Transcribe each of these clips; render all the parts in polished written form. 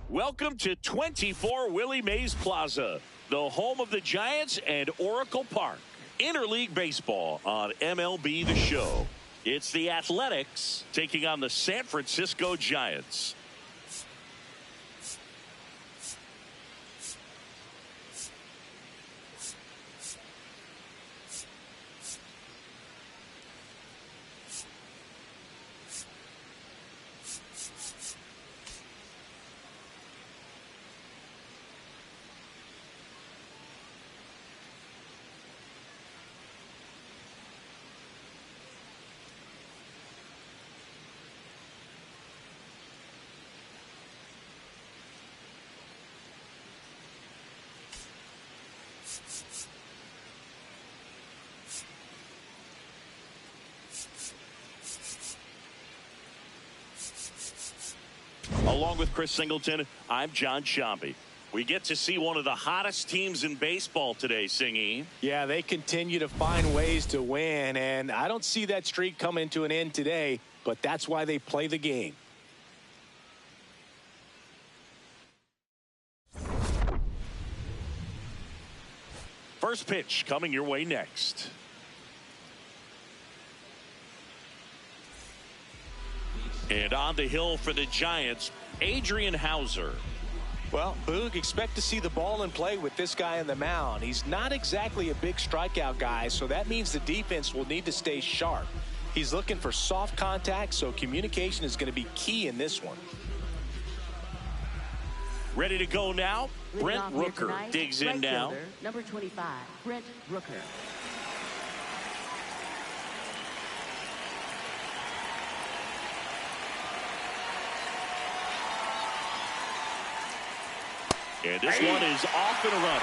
Welcome to 24 Willie Mays Plaza, the home of the Giants and Oracle Park. Interleague baseball on MLB The Show. It's the Athletics taking on the San Francisco Giants. Along with Chris Singleton, I'm John Shambi. We get to see one of the hottest teams in baseball today, Singy. Yeah, they continue to find ways to win, and I don't see that streak coming to an end today, but that's why they play the game. First pitch coming your way next. And on the hill for the Giants, Adrian Hauser. Well, Boog, expect to see the ball in play with this guy on the mound. He's not exactly a big strikeout guy, so that means the defense will need to stay sharp. He's looking for soft contact, so communication is going to be key in this one. Ready to go now. Brent Rooker digs in now. Number 25, Brent Rooker. And this one is off and a runner.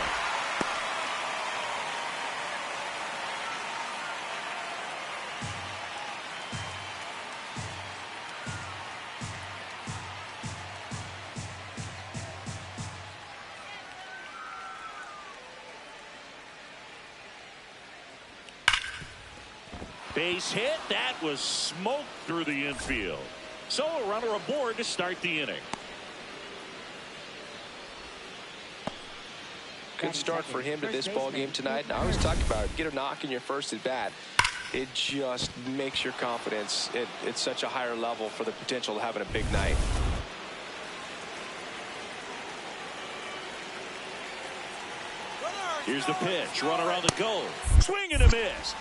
Base hit. That was smoked through the infield. So a runner aboard to start the inning. Good start for him to this ball game tonight. And I always talk about it. Get a knock in your first at bat. It just makes your confidence at such a higher level for the potential of having a big night. Here's the pitch. Runner on the go. Swing and a miss.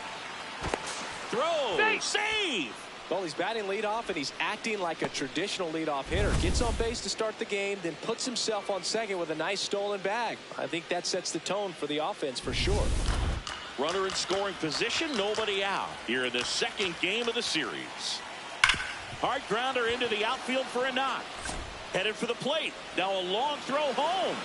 Throw. Save. Well, he's batting leadoff, and he's acting like a traditional leadoff hitter. Gets on base to start the game, then puts himself on second with a nice stolen bag. I think that sets the tone for the offense for sure. Runner in scoring position, nobody out. Here in the second game of the series. Hard grounder into the outfield for a knock. Headed for the plate. Now a long throw home.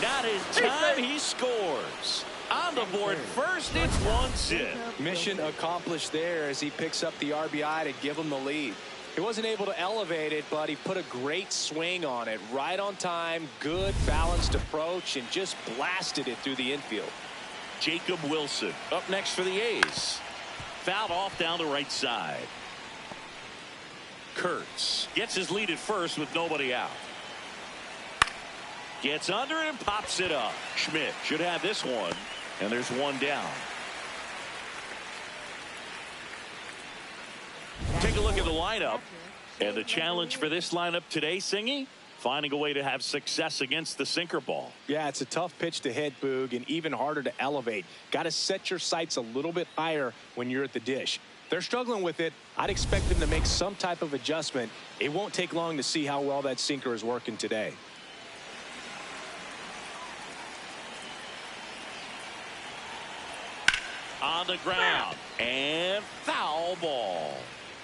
Not in time, he scores. On the board first, it's 1-0. Mission accomplished there as he picks up the RBI to give him the lead. He wasn't able to elevate it, but he put a great swing on it. Right on time, good balanced approach, and just blasted it through the infield. Jacob Wilson up next for the A's. Fouled off down the right side. Kurtz gets his lead at first with nobody out. Gets under it and pops it up. Schmidt should have this one. And there's one down. Take a look at the lineup. And the challenge for this lineup today, Singy, finding a way to have success against the sinker ball. Yeah, it's a tough pitch to hit, Boog, and even harder to elevate. Got to set your sights a little bit higher when you're at the dish. They're struggling with it. I'd expect them to make some type of adjustment. It won't take long to see how well that sinker is working today. On the ground and foul ball.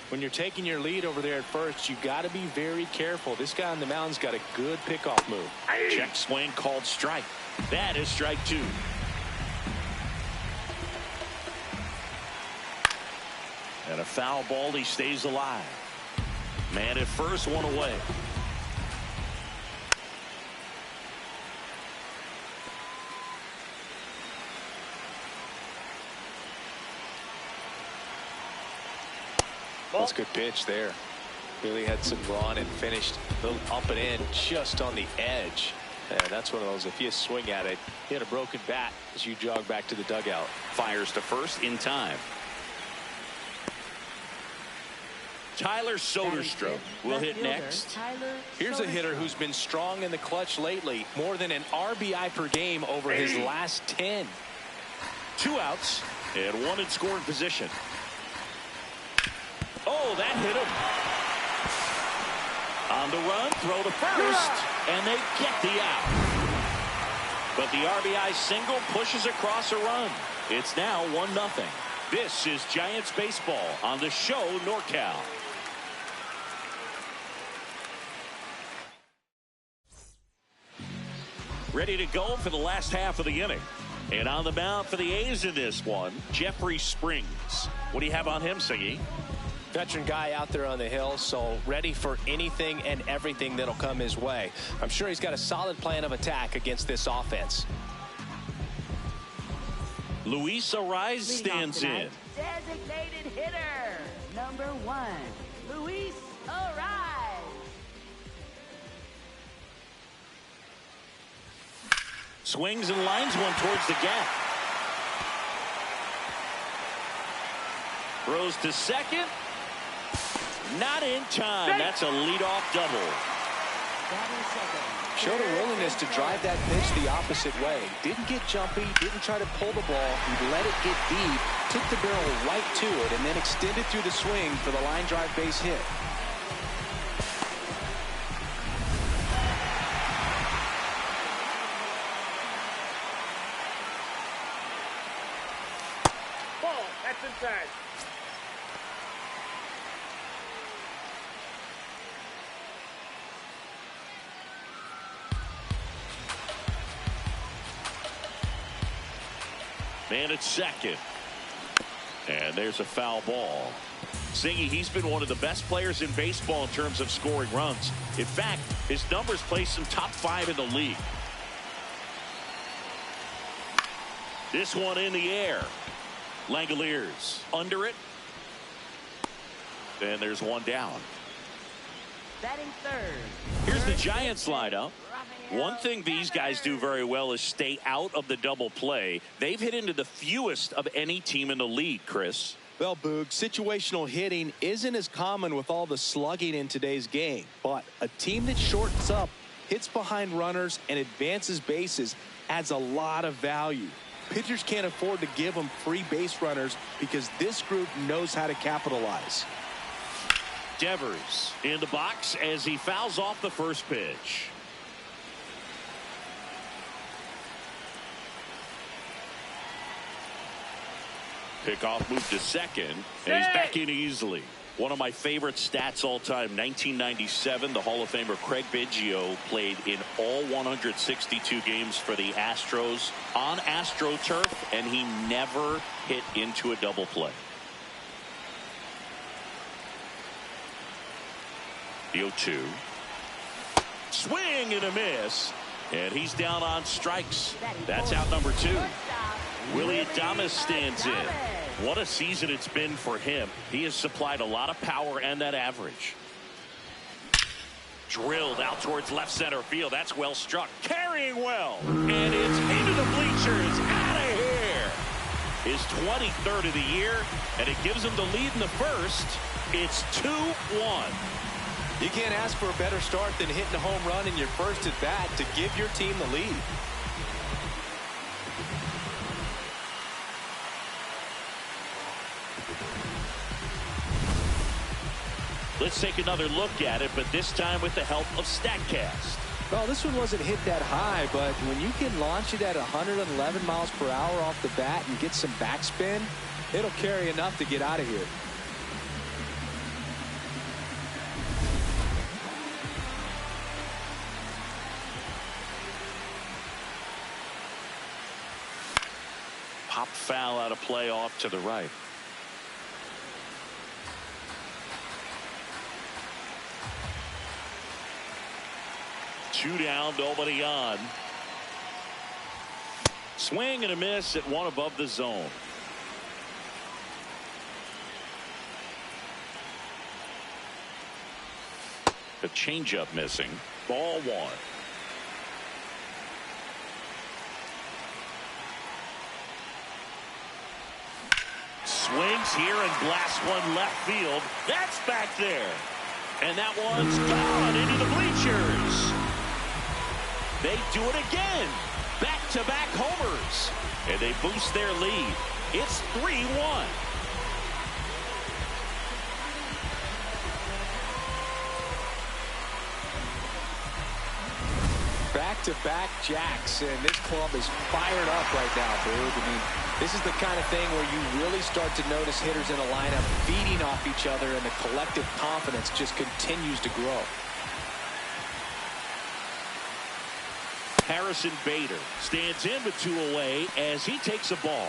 When you're taking your lead over there at first, you got to be very careful. This guy on the mound's got a good pickoff move. Check swing called strike. That is strike two. And a foul ball. He stays alive. Man at first, one away. That's a good pitch there. Really had some drawn and finished a little up and in just on the edge. And that's one of those, if you swing at it, hit a broken bat as you jog back to the dugout. Fires to first in time. Tyler Soderstrom will hit next. Here's a hitter who's been strong in the clutch lately. More than an RBI per game over his last 10. 2 outs and 1 in scoring position. Oh, that hit him. On the run, throw to first, and they get the out. But the RBI single pushes across a run. It's now 1-0. This is Giants baseball on the show NorCal. Ready to go for the last half of the inning. And on the mound for the A's in this one, Jeffrey Springs. What do you have on him, Siggy? Veteran guy out there on the hill, so ready for anything and everything that'll come his way. I'm sure he's got a solid plan of attack against this offense. Luis Ariz stands in. Designated hitter, number 1, Luis Ariz. Swings and lines one towards the gap. Throws to second. Not in time. That's a leadoff double. Showed a willingness to drive that pitch the opposite way. Didn't get jumpy, didn't try to pull the ball. He let it get deep, took the barrel right to it, and then extended through the swing for the line drive base hit. Ball, that's inside. Man at second. And there's a foul ball. Singy, he's been one of the best players in baseball in terms of scoring runs. In fact, his numbers place him top 5 in the league. This one in the air. Langoliers under it. And there's one down. Batting third. Here's the Giants lineup. One thing these guys do very well is stay out of the double play. They've hit into the fewest of any team in the league, Chris. Well, Boog, situational hitting isn't as common with all the slugging in today's game. But a team that shortens up, hits behind runners, and advances bases adds a lot of value. Pitchers can't afford to give them free base runners because this group knows how to capitalize. Devers in the box as he fouls off the first pitch. Pickoff move to second, and he's back in easily. One of my favorite stats all time, 1997, the Hall of Famer Craig Biggio played in all 162 games for the Astros on AstroTurf, and he never hit into a double play. The 0-2. Swing and a miss, and he's down on strikes. That's out number 2. Willie Adames stands in. What a season it's been for him. He has supplied a lot of power and that average. Drilled out towards left center field. That's well struck. Carrying well. And it's into the bleachers. Out of here. His 23rd of the year. And it gives him the lead in the first. It's 2-1. You can't ask for a better start than hitting a home run in your first at bat to give your team the lead. Let's take another look at it, but this time with the help of StatCast. Well, this one wasn't hit that high, but when you can launch it at 111 miles per hour off the bat and get some backspin, it'll carry enough to get out of here. Pop foul out of play off to the right. 2 down, nobody on. Swing and a miss at one above the zone. The changeup missing. Ball 1. Swings here and blasts one left field. That's back there. And that one's gone into the bleachers. They do it again. Back-to-back homers. And they boost their lead. It's 3-1. Back-to-back jacks, and this club is fired up right now, Boog. I mean, this is the kind of thing where you really start to notice hitters in a lineup feeding off each other, and the collective confidence just continues to grow. Harrison Bader stands in with 2 away as he takes a ball.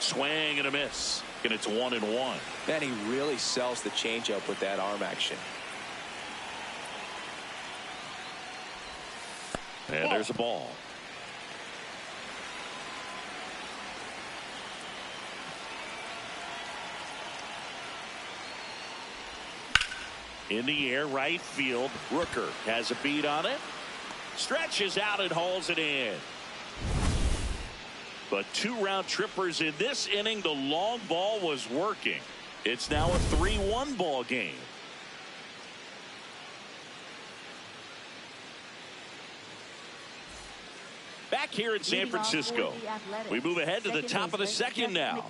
Swing and a miss. And it's 1-1. And he really sells the changeup with that arm action. And there's a ball. In the air, right field. Rooker has a beat on it. Stretches out and hauls it in. But 2 round trippers in this inning. The long ball was working. It's now a 3-1 ball game. Back here in San Francisco, we move ahead to the top of the second now.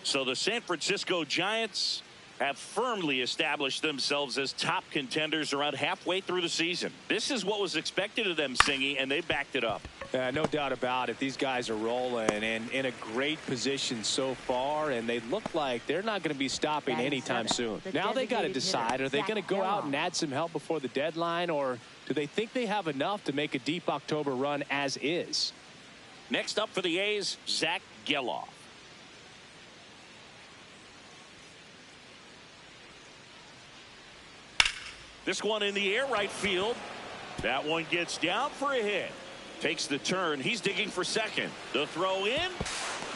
So the San Francisco Giants have firmly established themselves as top contenders around halfway through the season. This is what was expected of them, Singy, and they backed it up. No doubt about it. These guys are rolling and in a great position so far, and they look like they're not going to be stopping anytime soon. Now they got to decide, are they going to go out and add some help before the deadline, or do they think they have enough to make a deep October run as is? Next up for the A's, Zach Geloff. This one in the air, right field. That one gets down for a hit. Takes the turn. He's digging for second. The throw in.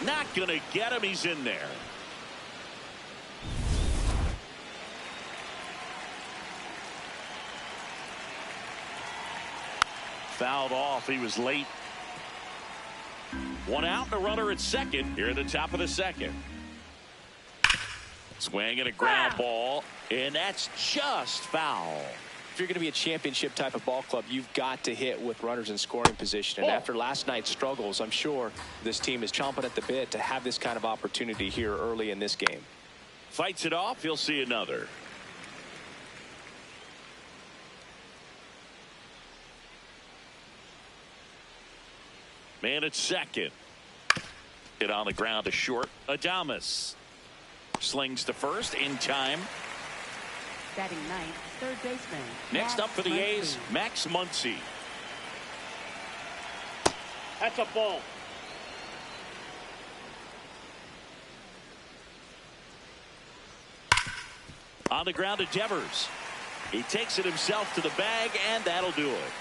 Not going to get him. He's in there. Fouled off. He was late. 1 out and a runner at second here at the top of the second. Swing and a ground ball, and that's just foul. If you're going to be a championship type of ball club, you've got to hit with runners in scoring position. And after last night's struggles, I'm sure this team is chomping at the bit to have this kind of opportunity here early in this game. Fights it off. He'll see another. Man at second. Hit on the ground to short. Adames slings to first in time. Batting ninth, third baseman. Next up for the A's, Max Muncy. That's a ball. On the ground to Devers. He takes it himself to the bag, and that'll do it.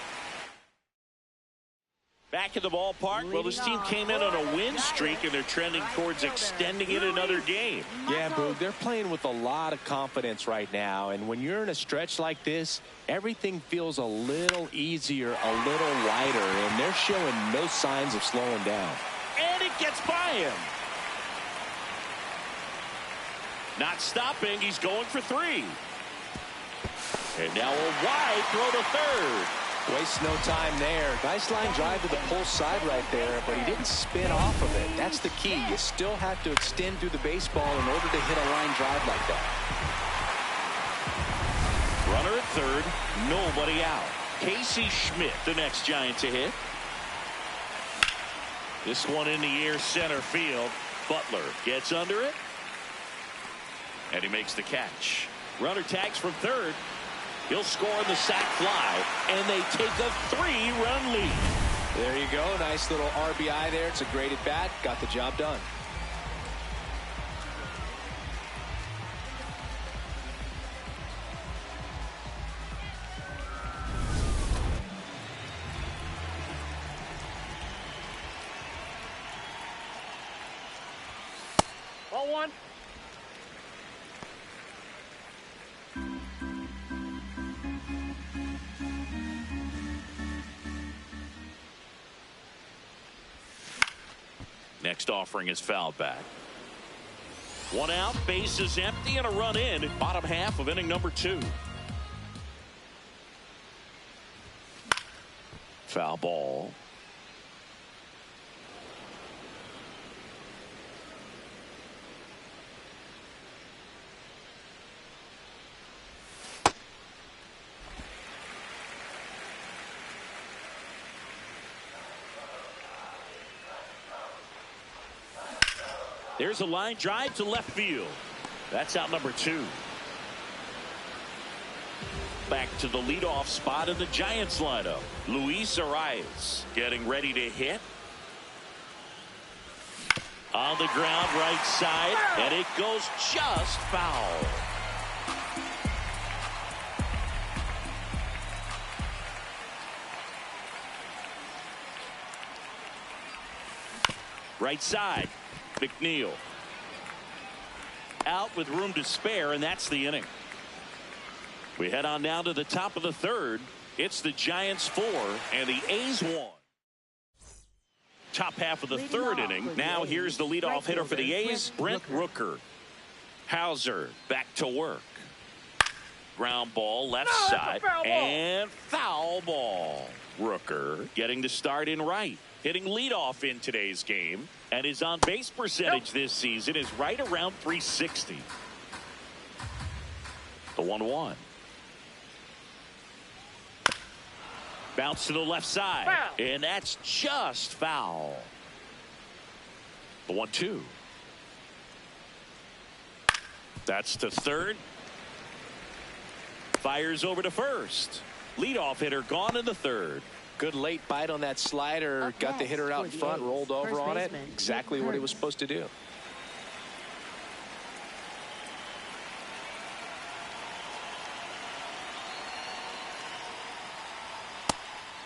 Back in the ballpark. Well, this team came in on a win streak, and they're trending towards extending it another game. Yeah, Boog, they're playing with a lot of confidence right now. And when you're in a stretch like this, everything feels a little easier, a little lighter, and they're showing no signs of slowing down. And it gets by him. Not stopping. He's going for 3. And now a wide throw to third. Wastes no time there. Nice line drive to the pull side right there, but he didn't spin off of it. That's the key. You still have to extend through the baseball in order to hit a line drive like that. Runner at third, nobody out. Casey Schmidt, the next Giant to hit. This one in the air, center field. Butler gets under it, and he makes the catch. Runner tags from third. He'll score on the sac fly, and they take a 3-run lead. There you go. Nice little RBI there. It's a great at bat. Got the job done. Ball one. Next offering is fouled back. One out, base is empty, and a run in. Bottom half of inning number 2. Foul ball. There's a line drive to left field. That's out number 2. Back to the leadoff spot in the Giants lineup. Luis Arias getting ready to hit. On the ground, right side, and it goes just foul. Right side. McNeil out with room to spare, and that's the inning. We head on down to the top of the 3rd. It's the Giants 4 and the A's 1. Top half of the 3rd inning. Now here's the leadoff hitter for the A's, Brent Rooker. Hauser back to work. Ground ball left side, and foul ball. Rooker getting the start in right. Hitting leadoff in today's game, and his on-base percentage this season is right around .360. The 1-1. Bounce to the left side, and that's just foul. The 1-2. That's to third. Fires over to first. Leadoff hitter gone in the 3rd. Good late bite on that slider. Got the hitter out in front, rolled over on it. Exactly what he was supposed to do.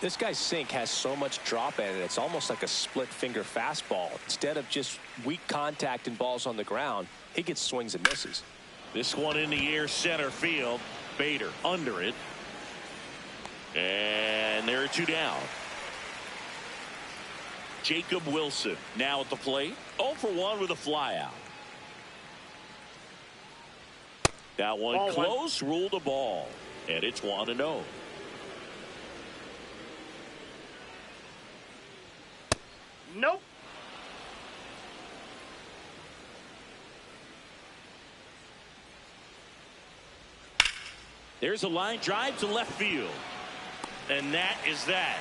This guy's sink has so much drop in it. It's almost like a split finger fastball. Instead of just weak contact and balls on the ground, he gets swings and misses. This one in the air, center field. Bader under it. And there are 2 down. Jacob Wilson now at the plate. 0 for 1 with a flyout. That one Ball close, ruled a ball. And it's 1-0. Nope. There's a line drive to left field. And that is that.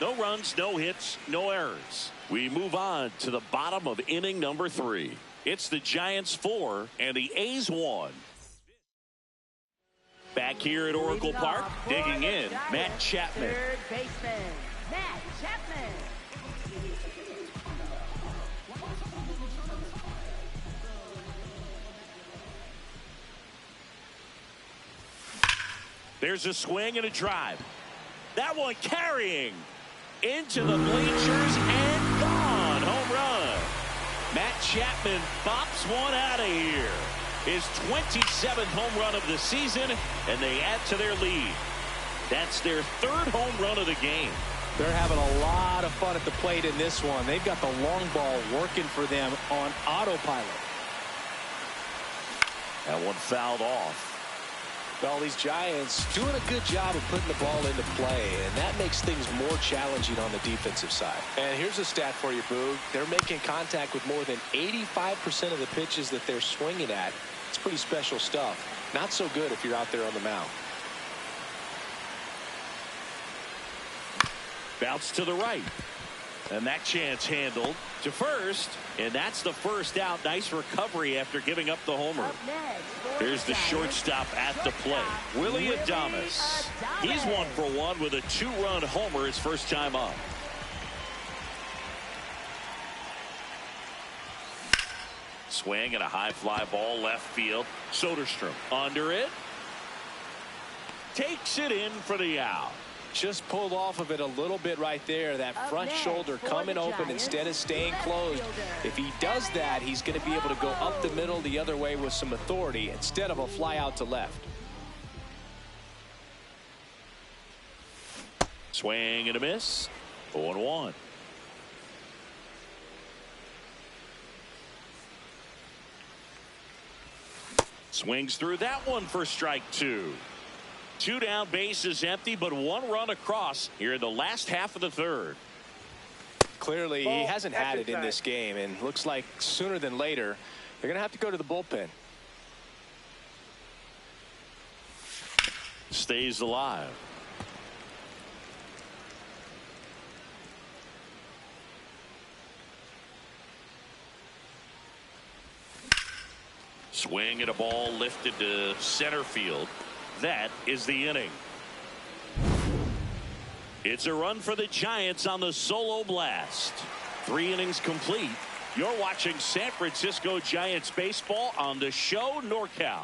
No runs, no hits, no errors. We move on to the bottom of inning number 3. It's the Giants 4 and the A's 1. Back here at Oracle Park, digging in, Matt Chapman. Third baseman, Matt Chapman. There's a swing and a drive. That one carrying into the bleachers and gone. Home run. Matt Chapman bops one out of here. His 27th home run of the season, and they add to their lead. That's their 3rd home run of the game. They're having a lot of fun at the plate in this one. They've got the long ball working for them on autopilot. That one fouled off. Well, these Giants doing a good job of putting the ball into play, and that makes things more challenging on the defensive side. And here's a stat for you, Boog. They're making contact with more than 85% of the pitches that they're swinging at. It's pretty special stuff. Not so good if you're out there on the mound. Bounce to the right. And that chance handled to first. And that's the first out. Nice recovery after giving up the homer. Up next for Here's the Giants, shortstop at the plate. Willie Adames. He's 1-for-1 with a 2-run homer his first time up. Swing and a high fly ball left field. Soderstrom under it. Takes it in for the out. Just pulled off of it a little bit right there. That front shoulder coming open instead of staying closed. If he does that, he's going to be able to go up the middle the other way with some authority instead of a fly out to left. Swing and a miss. 0-1. Swings through that one for strike 2. 2 down, bases empty, but 1 run across here in the last half of the third. Clearly, he hasn't had it in this game, and looks like sooner than later, they're going to have to go to the bullpen. Stays alive. Swing and a ball lifted to center field. That is the inning. It's a run for the Giants on the solo blast. 3 innings complete. You're watching San Francisco Giants baseball on the show NorCal.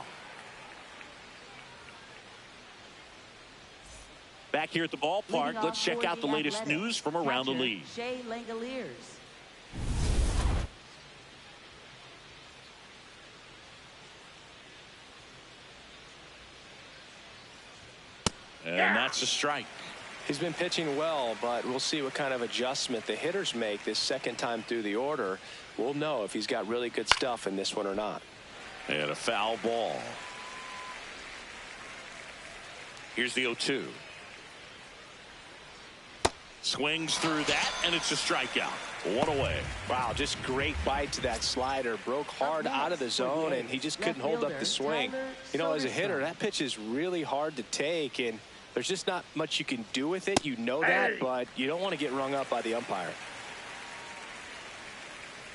Back here at the ballpark, let's check out the latest news from around the league. And that's a strike. He's been pitching well, but we'll see what kind of adjustment the hitters make this second time through the order. We'll know if he's got really good stuff in this one or not. And a foul ball. Here's the 0-2. Swings through that, and it's a strikeout. 1 away. Wow, just great bite to that slider. Broke hard out of the zone, and he just couldn't hold up the swing. You know, as a hitter, that pitch is really hard to take, and there's just not much you can do with it. You know that, but you don't want to get rung up by the umpire.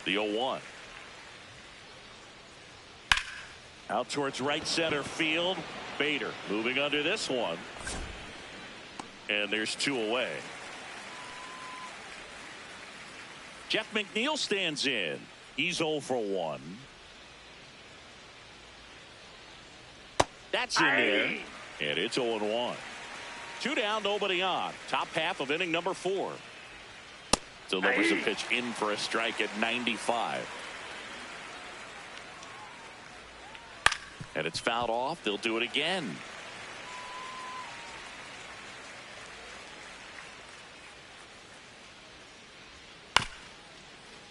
The 0-1. Out towards right center field. Bader moving under this one. And there's 2 away. Jeff McNeil stands in. He's 0 for 1. That's in there. And it's 0-1. 2 down, nobody on. Top half of inning number 4. Delivers a pitch in for a strike at 95. And it's fouled off. They'll do it again.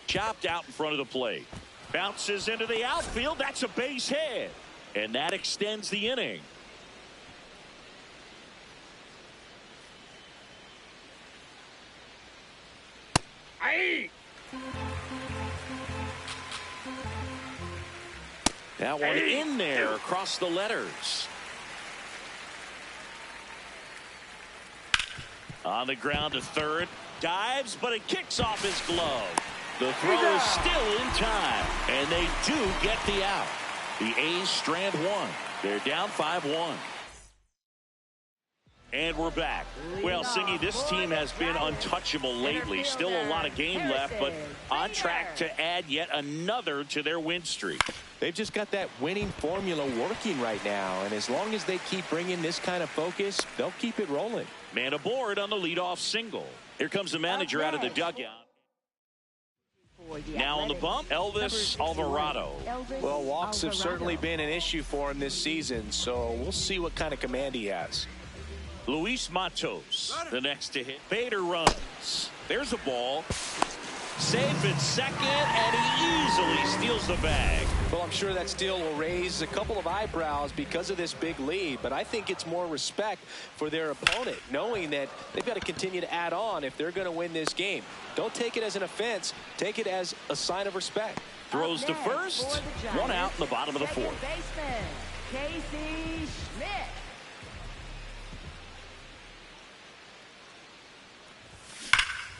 Chopped out in front of the plate. Bounces into the outfield. That's a base hit. And that extends the inning. That one in there across the letters. On the ground to third. Dives, but it kicks off his glove. The throw is still in time, and they do get the out. The A's strand 1. They're down 5-1. And we're back. Well, Singy, this team has been untouchable lately. Still a lot of game left, but on track to add yet another to their win streak. They've just got that winning formula working right now, and as long as they keep bringing this kind of focus, they'll keep it rolling. Man aboard on the leadoff single. Here comes the manager out of the dugout. Now on the bump, Elvis Alvarado. Well, walks have certainly been an issue for him this season, so we'll see what kind of command he has. Luis Matos, the next to hit. Bader runs. There's a ball. Safe at second, and he easily steals the bag. Well, I'm sure that steal will raise a couple of eyebrows because of this big lead, but I think it's more respect for their opponent, knowing that they've got to continue to add on if they're going to win this game. Don't take it as an offense. Take it as a sign of respect. Throws to first. 1 out in the bottom of the 4th. Casey Schmidt.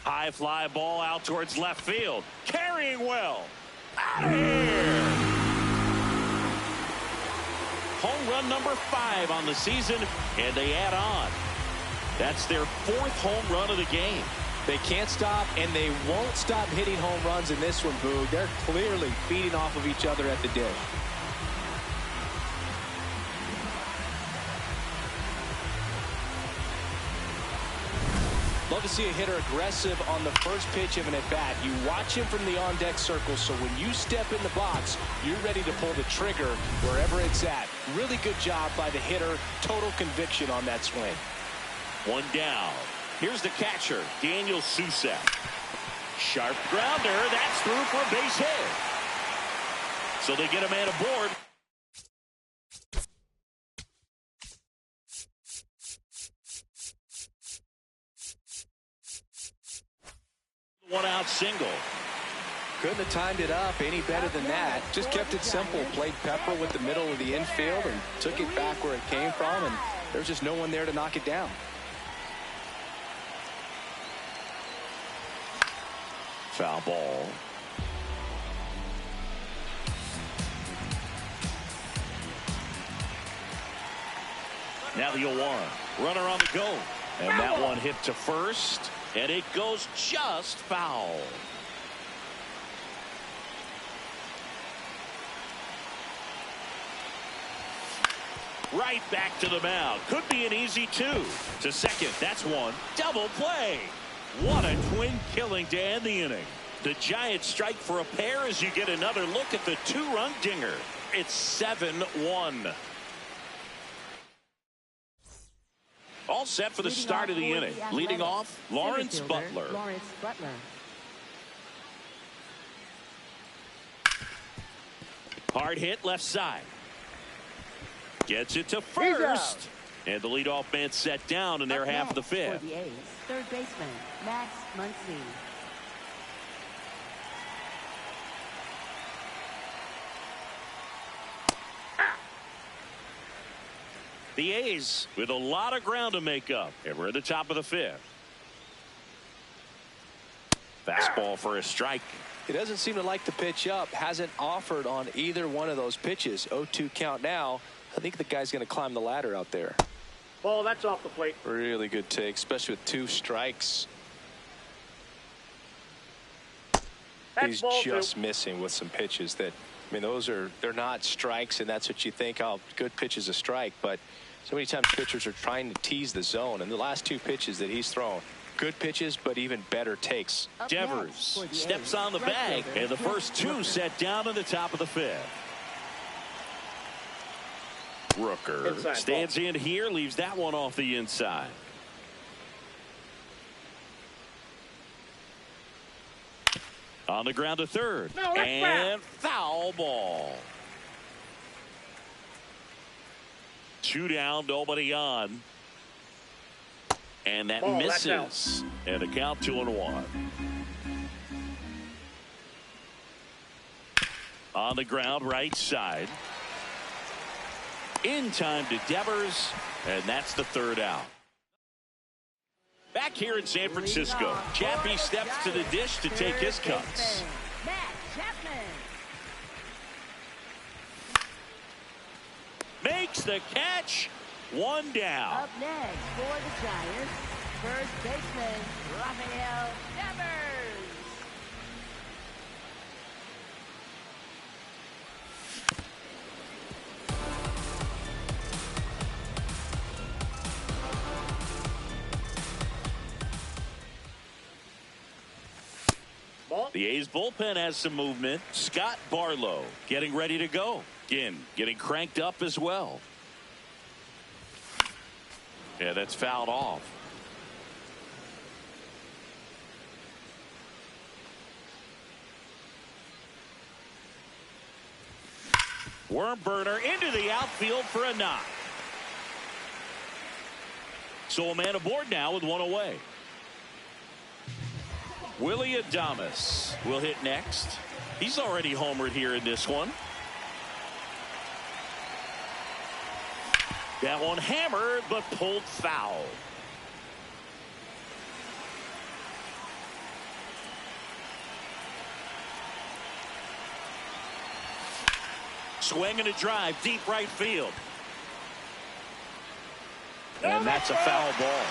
High fly ball out towards left field. Carrying well. Out of here. Home run number 5 on the season, and they add on. That's their 4th home run of the game. They can't stop, and they won't stop hitting home runs in this one, Boog. They're clearly feeding off of each other at the dish. Love to see a hitter aggressive on the first pitch of an at-bat. You watch him from the on-deck circle, so when you step in the box, you're ready to pull the trigger wherever it's at. Really good job by the hitter. Total conviction on that swing. 1 down. Here's the catcher, Daniel Susak. Sharp grounder. That's through for a base hit. So they get a man aboard. One-out single. Couldn't have timed it up any better than that. Just kept it simple. Played pepper with the middle of the infield and took it back where it came from, and there's just no one there to knock it down. Foul ball. Now the 0-1. Runner on the go. And that one hit to first. And it goes just foul. Right back to the mound. Could be an easy 2. To second. That's 1. Double play. What a twin killing to end the inning. The Giants strike for a pair as you get another look at the 2-run dinger. It's 7-1. All set for the start of the inning. Leading off, Lawrence Butler. Hard hit left side. Gets it to first. And the leadoff man set down in their half of the 5th. For the A's, third baseman, Max Muncy. The A's with a lot of ground to make up. And we're at the top of the 5th. Fastball for a strike. He doesn't seem to like the pitch up. Hasn't offered on either one of those pitches. 0-2 count now. I think the guy's going to climb the ladder out there. Ball, that's off the plate. Really good take, especially with 2 strikes. That's He's just missing with some pitches that, I mean, they're not strikes, and that's what you think, oh, good pitch is a strike. But so many times pitchers are trying to tease the zone, and the last 2 pitches that he's thrown, good pitches, but even better takes. Devers steps on the bag, and the first 2 set down in the top of the 5th. Rooker stands in here, leaves that one off the inside. On the ground to third. And foul ball. 2 down, nobody on. And that misses. And a count 2-1. On the ground, right side. In time to Devers, and that's the 3rd out. Back here in San Francisco, Chappie steps to the dish to take his cuts. Matt Chapman. Makes the catch. 1 down. Up next for the Giants, first baseman, Rafael Devers. The A's bullpen has some movement. Scott Barlow getting ready to go. Again, getting cranked up as well. Yeah, that's fouled off. Worm burner into the outfield for a knock. So a man aboard now with 1 away. Willie Adames will hit next. He's already homered here in this one. That one hammered but pulled foul. Swing and a drive, deep right field. And that's a foul ball.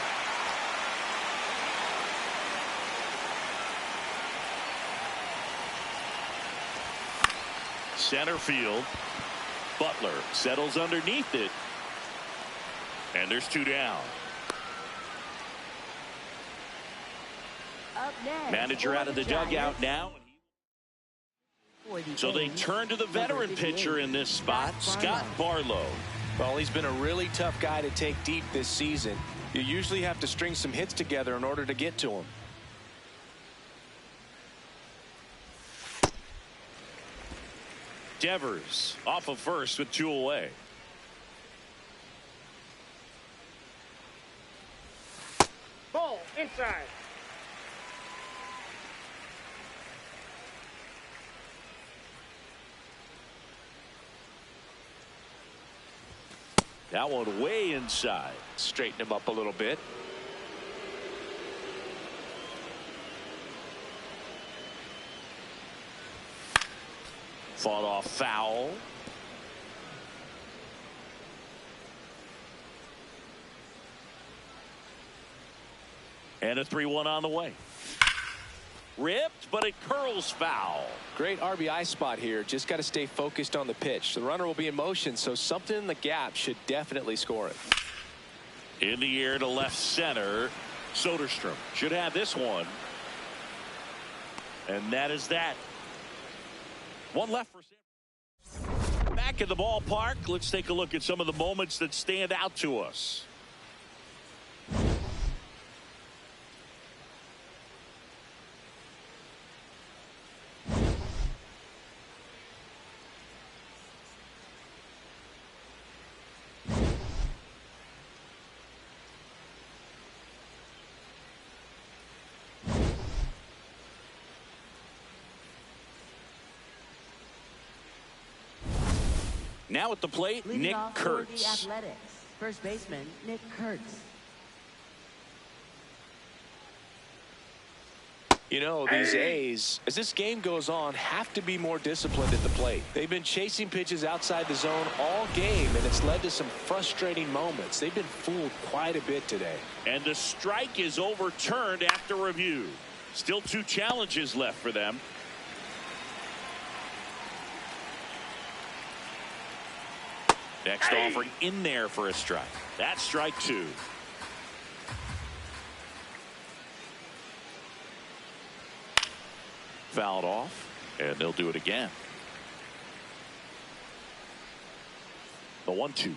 Center field. Butler settles underneath it. And there's 2 down. Up next, Manager for out of the dugout now. So they turn to the veteran pitcher in this spot, Scott Barlow. Well, he's been a really tough guy to take deep this season. You usually have to string some hits together in order to get to him. Devers off of first with 2 away. Ball inside. That one way inside. Straighten him up a little bit. Fought off foul. And a 3-1 on the way. Ripped, but it curls foul. Great RBI spot here. Just got to stay focused on the pitch. The runner will be in motion, so something in the gap should definitely score it. In the air to left center. Soderstrom should have this one. And that is that. One left for Sam. Back in the ballpark. Let's take a look at some of the moments that stand out to us. Now at the plate, Leading Nick off for Kurtz. the Athletics, first baseman Nick Kurtz. You know, these A's, as this game goes on, have to be more disciplined at the plate. They've been chasing pitches outside the zone all game, and it's led to some frustrating moments. They've been fooled quite a bit today. And the strike is overturned after review. Still 2 challenges left for them. Next offering in there for a strike. That's strike 2. Fouled off, and they'll do it again. The 1-2.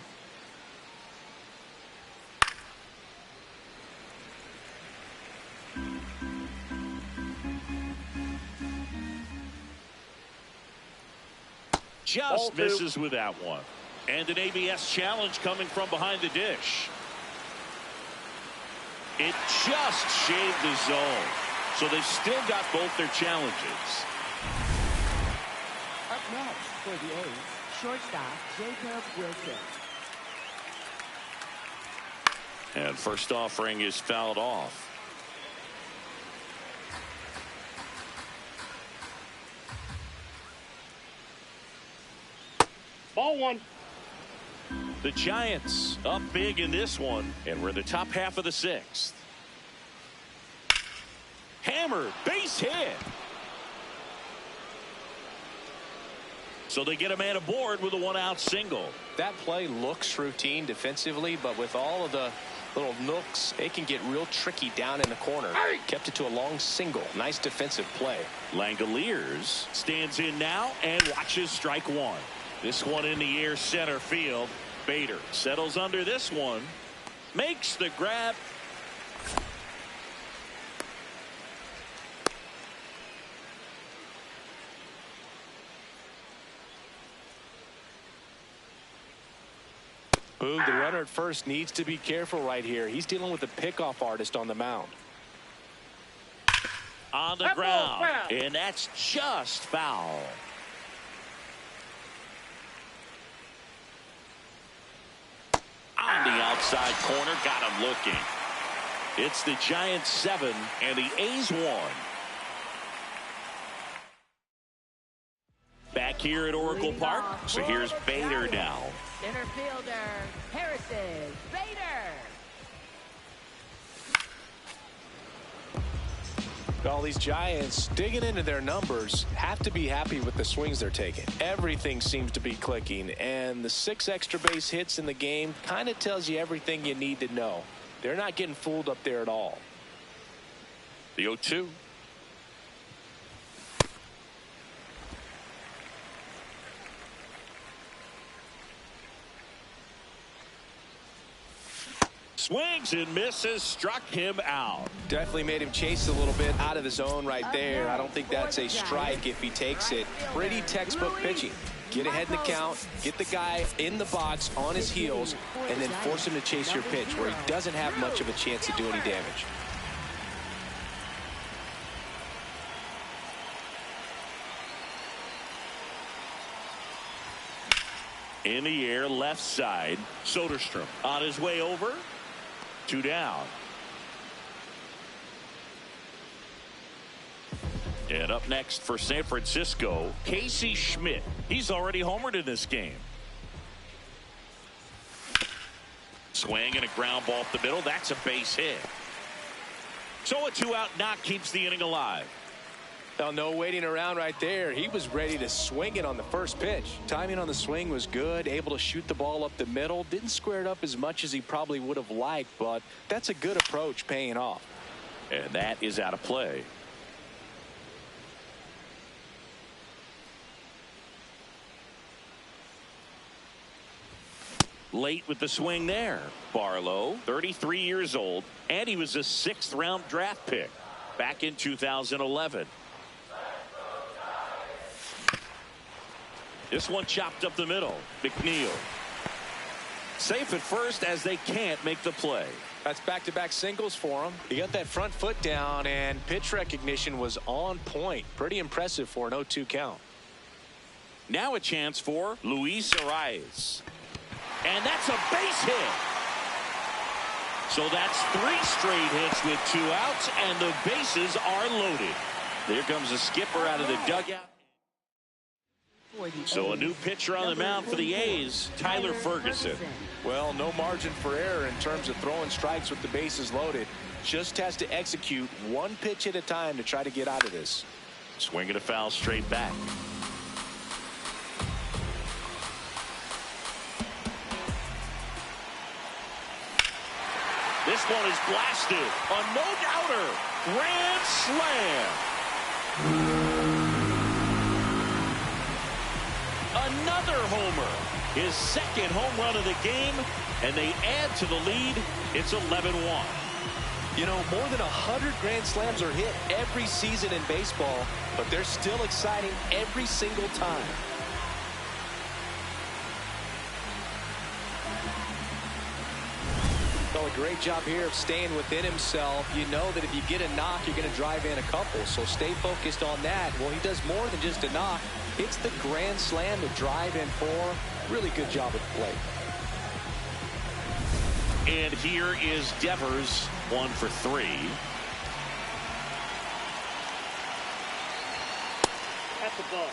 Just misses with that one. And an ABS challenge coming from behind the dish. It just shaved the zone. So they've still got both their challenges. Up next for the A's, shortstop Jacob Wilson. And first offering is fouled off. Ball 1. The Giants up big in this one, and we're in the top half of the 6th. Hammered, base hit. So they get a man aboard with a 1-out single. That play looks routine defensively, but with all of the little nooks, it can get real tricky down in the corner. Kept it to a long single. Nice defensive play. Langoliers stands in now and watches strike 1. This one in the air center field. Bader settles under this one. Makes the grab. Boog, the runner at first needs to be careful right here. He's dealing with a pickoff artist on the mound. On the ground. And that's just foul. On the outside corner, got him looking. It's the Giants 7 and the A's 1. Back back here at Oracle Park. So here's Bader now. Center fielder, Harrison Bader. All these Giants digging into their numbers have to be happy with the swings they're taking. Everything seems to be clicking, and the 6 extra base hits in the game kind of tells you everything you need to know. They're not getting fooled up there at all. The 0-2. Swings and misses, struck him out. Definitely made him chase a little bit out of the zone right there. I don't think that's a strike if he takes it. Pretty textbook pitching. Get ahead in the count, get the guy in the box on his heels, and then force him to chase your pitch where he doesn't have much of a chance to do any damage. In the air, left side. Soderstrom on his way over. 2 down. And up next for San Francisco, Casey Schmidt. He's already homered in this game. Swing and a ground ball up the middle. That's a base hit. So a 2-out knock keeps the inning alive. Now, no waiting around right there. He was ready to swing it on the first pitch. Timing on the swing was good, able to shoot the ball up the middle. Didn't square it up as much as he probably would have liked, but that's a good approach paying off. And that is out of play. Late with the swing there. Barlow, 33 years old, and he was a 6th-round draft pick back in 2011. This one chopped up the middle. McNeil safe at first as they can't make the play. That's back-to-back singles for him. He got that front foot down, and pitch recognition was on point. Pretty impressive for an 0-2 count. Now a chance for Luis Arias. And that's a base hit. So that's 3 straight hits with 2 outs, and the bases are loaded. There comes a skipper out of the dugout. So a new pitcher on the mound for the A's, Tyler Ferguson. Well, no margin for error in terms of throwing strikes with the bases loaded. Just has to execute 1 pitch at a time to try to get out of this. Swinging a foul straight back. This one is blasted. A no-doubter. Grand slam. Another homer. His 2nd home run of the game, and they add to the lead. It's 11-1. You know, more than 100 grand slams are hit every season in baseball, but they're still exciting every single time. Well, a great job here of staying within himself. You know that if you get a knock, you're going to drive in a couple, so stay focused on that. Well, he does more than just a knock. It's the grand slam to drive in 4. Really good job at the plate. And here is Devers, 1 for 3. That's a ball.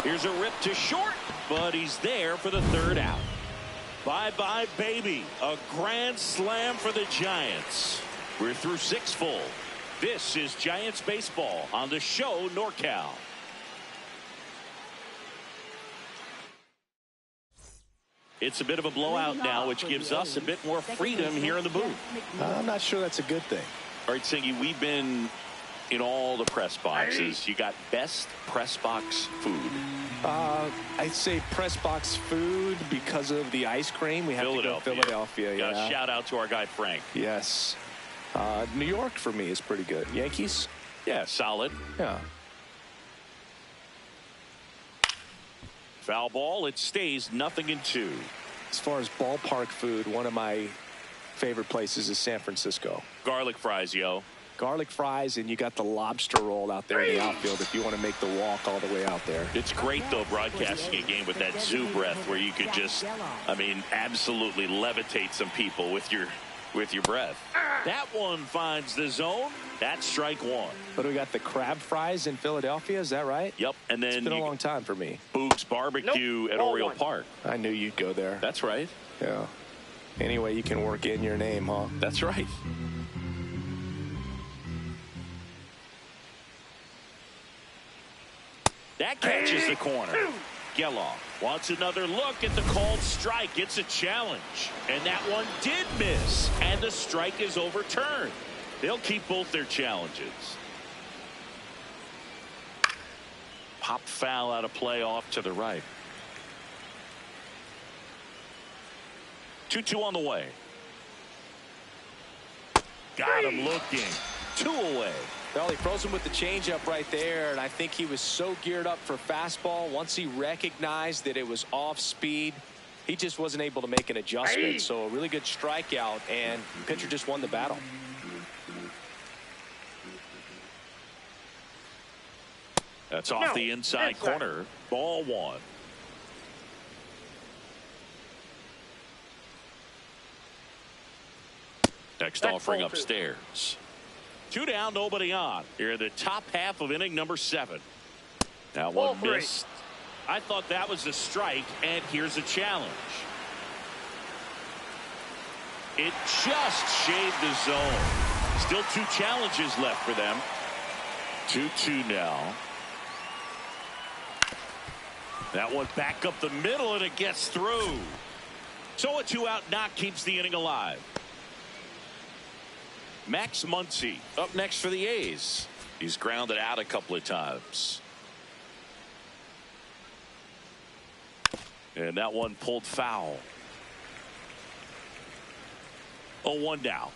Here's a rip to short, but he's there for the 3rd out. Bye-bye, baby. A grand slam for the Giants. We're through 6 full. This is Giants baseball on the show NorCal. It's a bit of a blowout now, which gives us a bit more freedom here in the booth. I'm not sure that's a good thing. All right, Singy, we've been in all the press boxes. You got best press box food. I'd say press box food because of the ice cream. We have to go Philadelphia. Yeah. Shout out to our guy Frank. Yes. New York for me is pretty good. Yankees? Yeah, solid. Yeah. Foul ball. It stays 0-2. As far as ballpark food, one of my favorite places is San Francisco. Garlic fries, yo. Garlic fries, and you got the lobster roll out there in the outfield if you want to make the walk all the way out there. It's great, though, broadcasting a game with that zoo breath where you could just, I mean, absolutely levitate some people with your with your breath. That one finds the zone. That's strike one. But we got the crab fries in Philadelphia. Is that right? Yep. And then it's been a long time for me. Boog's Barbecue at Oriole Park. I knew you'd go there. That's right. Yeah. Anyway, you can work in your name, huh? That's right. That catches the corner. Geloff wants another look at the called strike. It's a challenge. And that one did miss. And the strike is overturned. They'll keep both their challenges. Pop foul out of play off to the right. 2-2 on the way. Got him looking. 2 away. Well, he froze him with the changeup right there, and I think he was so geared up for fastball. Once he recognized that it was off speed, he just wasn't able to make an adjustment. So a really good strikeout, and the pitcher just won the battle. That's off the inside corner. Ball one. Next offering upstairs. 2 down, nobody on. Here in the top half of inning number 7. That one missed. I thought that was a strike, and here's a challenge. It just shaved the zone. Still 2 challenges left for them. 2-2 now. That one back up the middle, and it gets through. So a 2-out knock keeps the inning alive. Max Muncy up next for the A's. He's grounded out a couple of times. And that one pulled foul. 0-1 now.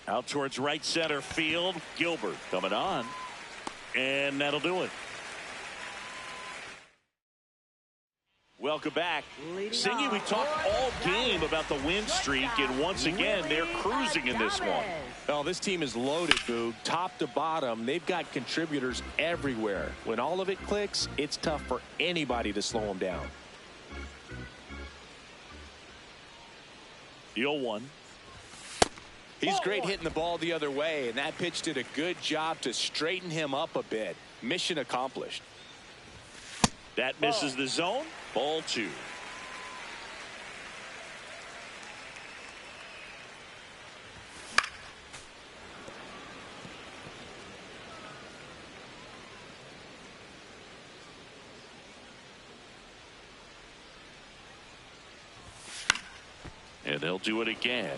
Out towards right center field. Gilbert coming on. And that'll do it. Welcome back. Singy, we talked all game about the win streak, and once again, they're cruising in this one. Well, this team is loaded, Boog. Top to bottom, they've got contributors everywhere. When all of it clicks, it's tough for anybody to slow them down. The 0-1. He's great hitting the ball the other way, and that pitch did a good job to straighten him up a bit. Mission accomplished. That misses the zone. Ball 2. And they'll do it again.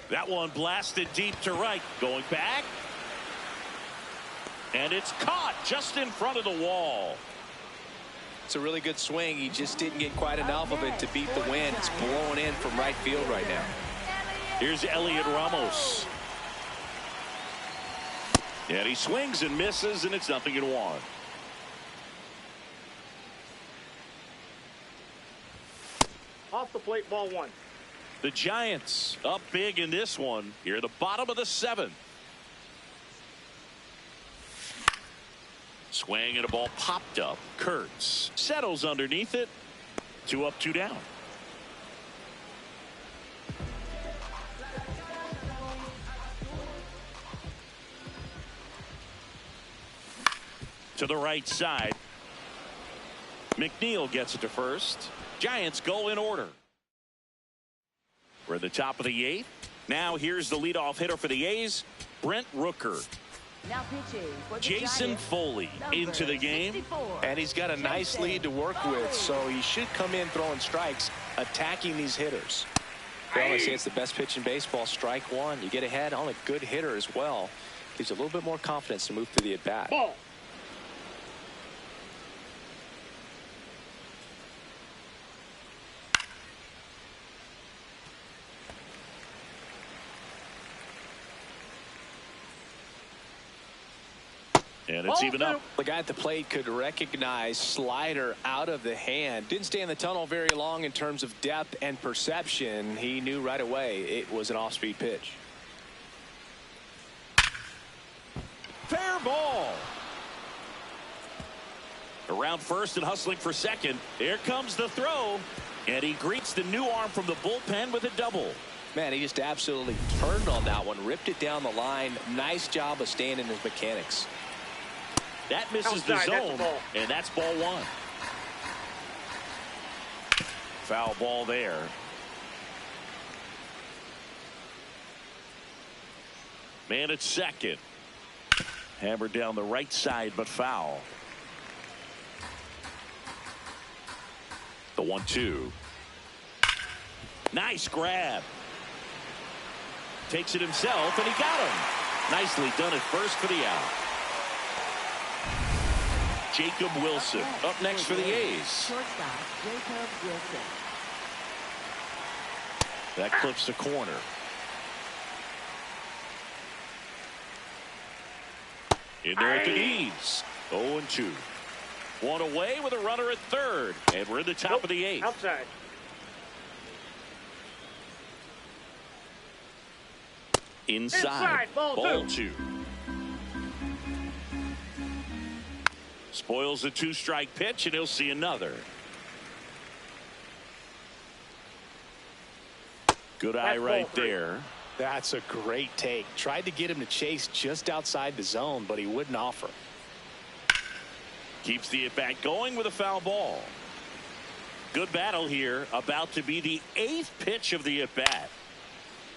That one blasted deep to right. Going back. And it's caught just in front of the wall. It's a really good swing. He just didn't get quite enough of it to beat the wind. It's blowing in from right field right now. Here's Elliot Ramos. And he swings and misses, and it's 0-1. Off the plate, ball 1. The Giants up big in this one. Here at the bottom of the 7th. Swing and a ball popped up. Kurtz settles underneath it. 2 up, 2 down. To the right side. McNeil gets it to first. Giants go in order. We're at the top of the 8th. Now here's the leadoff hitter for the A's, Brent Rooker. Now pitching for the Jason Giants, Foley into the game. 64. And he's got a nice lead to work with, so he should come in throwing strikes, attacking these hitters. Well, I say it's the best pitch in baseball. Strike one. You get ahead on a good hitter as well. Gives you a little bit more confidence to move through the at-bat. Ball. And it's even up. The guy at the plate could recognize slider out of the hand. Didn't stay in the tunnel very long in terms of depth and perception. He knew right away it was an off-speed pitch. Fair ball. Around first and hustling for second. There comes the throw. And he greets the new arm from the bullpen with a double. Man, he just absolutely turned on that one. Ripped it down the line. Nice job of staying in his mechanics. That misses the zone. And that's ball one. Foul ball there. Man at second. Hammered down the right side, but foul. The 1-2. Nice grab. Takes it himself, and he got him. Nicely done at first for the out. Jacob Wilson up next for the A's. Shortstop, Jacob Wilson. That clips the corner. In there at the knees. 0-2. One away with a runner at third. And we're in the top of the eighth. Outside. Inside. Ball two. Spoils the two-strike pitch, and he'll see another. Good eye right there. That's a great take. Tried to get him to chase just outside the zone, but he wouldn't offer. Keeps the at-bat going with a foul ball. Good battle here. About to be the 8th pitch of the at-bat.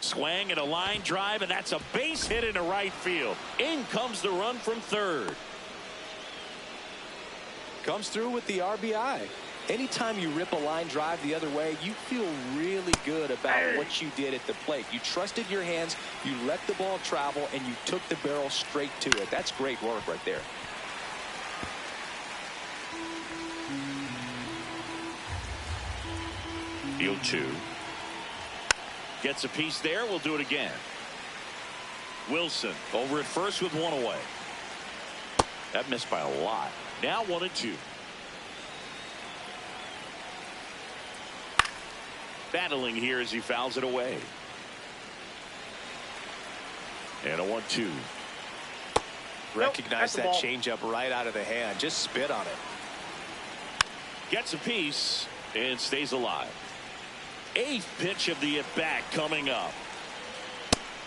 Swang and a line drive, and that's a base hit into right field. In comes the run from third. Comes through with the RBI. Anytime you rip a line drive the other way, you feel really good about what you did at the plate. You trusted your hands, you let the ball travel, and you took the barrel straight to it. That's great work right there. Field 2. Gets a piece there. We'll do it again. Wilson over at first with one away. That missed by a lot. Now 1-2. Battling here as he fouls it away. And a 1-2. Recognize that changeup right out of the hand. Just spit on it. Gets a piece and stays alive. 8th pitch of the at-bat coming up.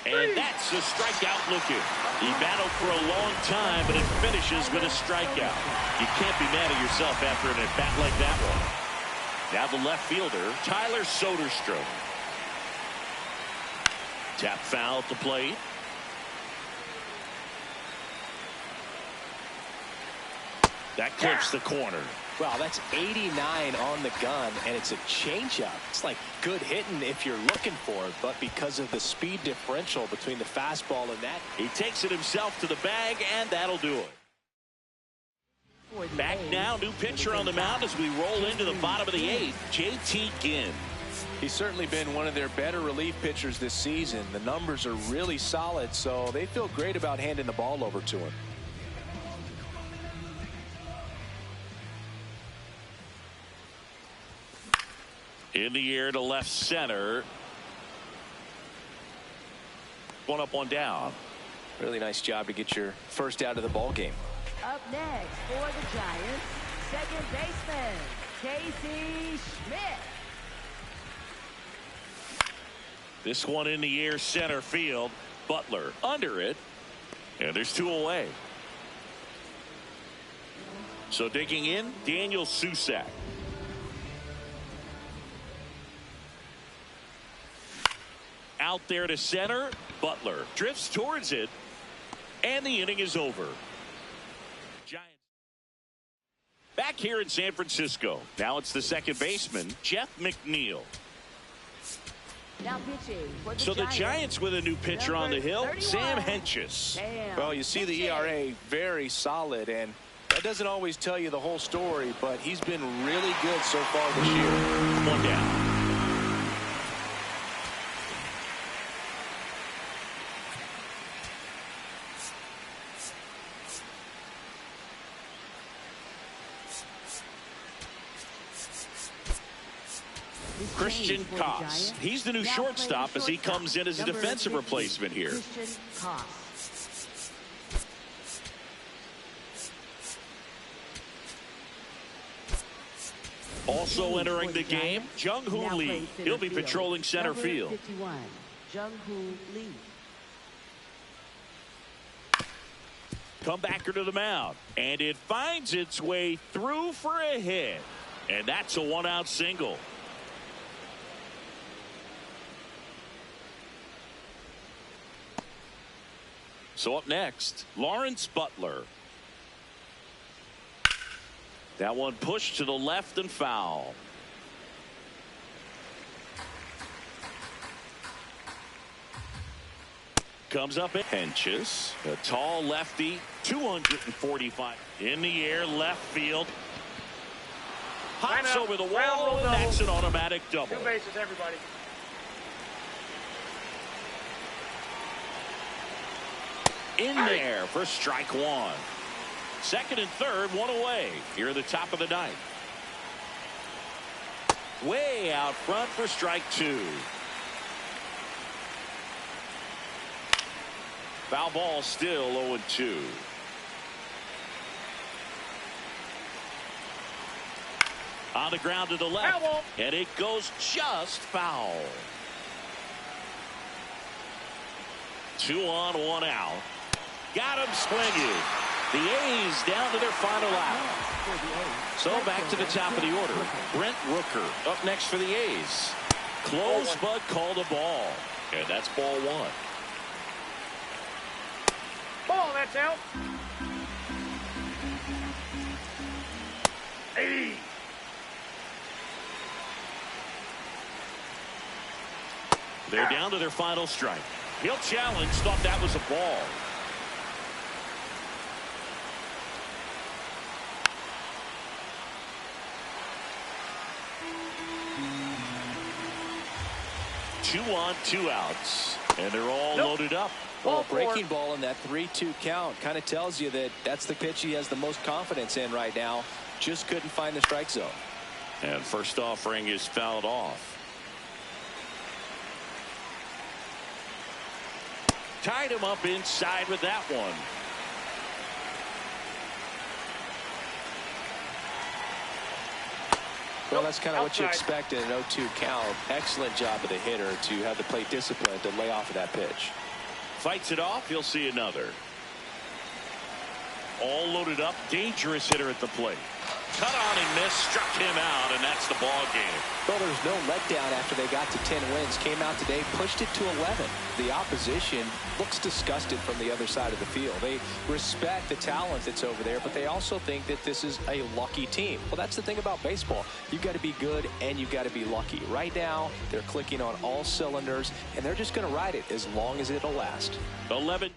And that's a strikeout looking. He battled for a long time, but it finishes with a strikeout. You can't be mad at yourself after an at-bat like that one. Now the left fielder, Tyler Soderstrom. Tap foul at the plate. That clips the corner. Wow, that's 89 on the gun, and it's a changeup. It's like good hitting if you're looking for it, but because of the speed differential between the fastball and that. He takes it himself to the bag, and that'll do it. Back now, new pitcher on the mound as we roll into the bottom of the 8th, JT Ginn. He's certainly been one of their better relief pitchers this season. The numbers are really solid, so they feel great about handing the ball over to him. In the air to left center. One up, one down. Really nice job to get your first out of the ball game. Up next for the Giants, second baseman, Casey Schmidt. This one in the air center field. Butler under it. And there's 2 away. So digging in, Daniel Susac. Out there to center. Butler drifts towards it. And the inning is over. Giants back here in San Francisco. Now it's the second baseman, Jeff McNeil. Now pitching for So the Giants with a new pitcher on the hill, 31. Sam Hentges. Well, you see the ERA very solid, and that doesn't always tell you the whole story, but he's been really good so far this year. One down. Christian Koss. He's the new shortstop as he comes in as a defensive replacement here. Christian Koss. Also entering for the game, Giants, Jung-Hoo now Lee. plays center He'll be field. patrolling center Number field. 51, Jung-Hoo Lee. Comebacker to the mound, and it finds its way through for a hit, and that's a 1-out single. So up next, Lawrence Butler. That one pushed to the left and foul. Comes up at Henches, a tall lefty, 245 in the air, left field. Hops over the wall, and that's an automatic double. 2 bases, everybody. In there for strike one. Second and third, one away. Here at the top of the ninth. Way out front for strike two. Foul ball still 0-2. On the ground to the left. And it goes just foul. 2 on, 1 out. Got him swinging. The A's down to their final out. So back to the top of the order. Brent Rooker up next for the A's. Close, but called a ball. And that's ball one. Ball, that's out. Hey. They're down to their final strike. He'll challenge. Thought that was a ball. Two on, 2 outs. And they're all loaded up. Well, breaking ball in that 3-2 count kind of tells you that that's the pitch he has the most confidence in right now. Just couldn't find the strike zone. And first offering is fouled off. Tied him up inside with that one. Well, that's kind of what you expect in an 0-2 count. Excellent job of the hitter to have the plate discipline to lay off of that pitch. Fights it off. He'll see another. All loaded up. Dangerous hitter at the plate. Cut on and missed. Struck him out, and that's the ball game. Well, there's no letdown after they got to 10 wins. Came out today, pushed it to 11. The opposition looks disgusted from the other side of the field. They respect the talent that's over there, but they also think that this is a lucky team. Well, that's the thing about baseball. You've got to be good and you've got to be lucky. Right now, they're clicking on all cylinders, and they're just going to ride it as long as it'll last. 11-2.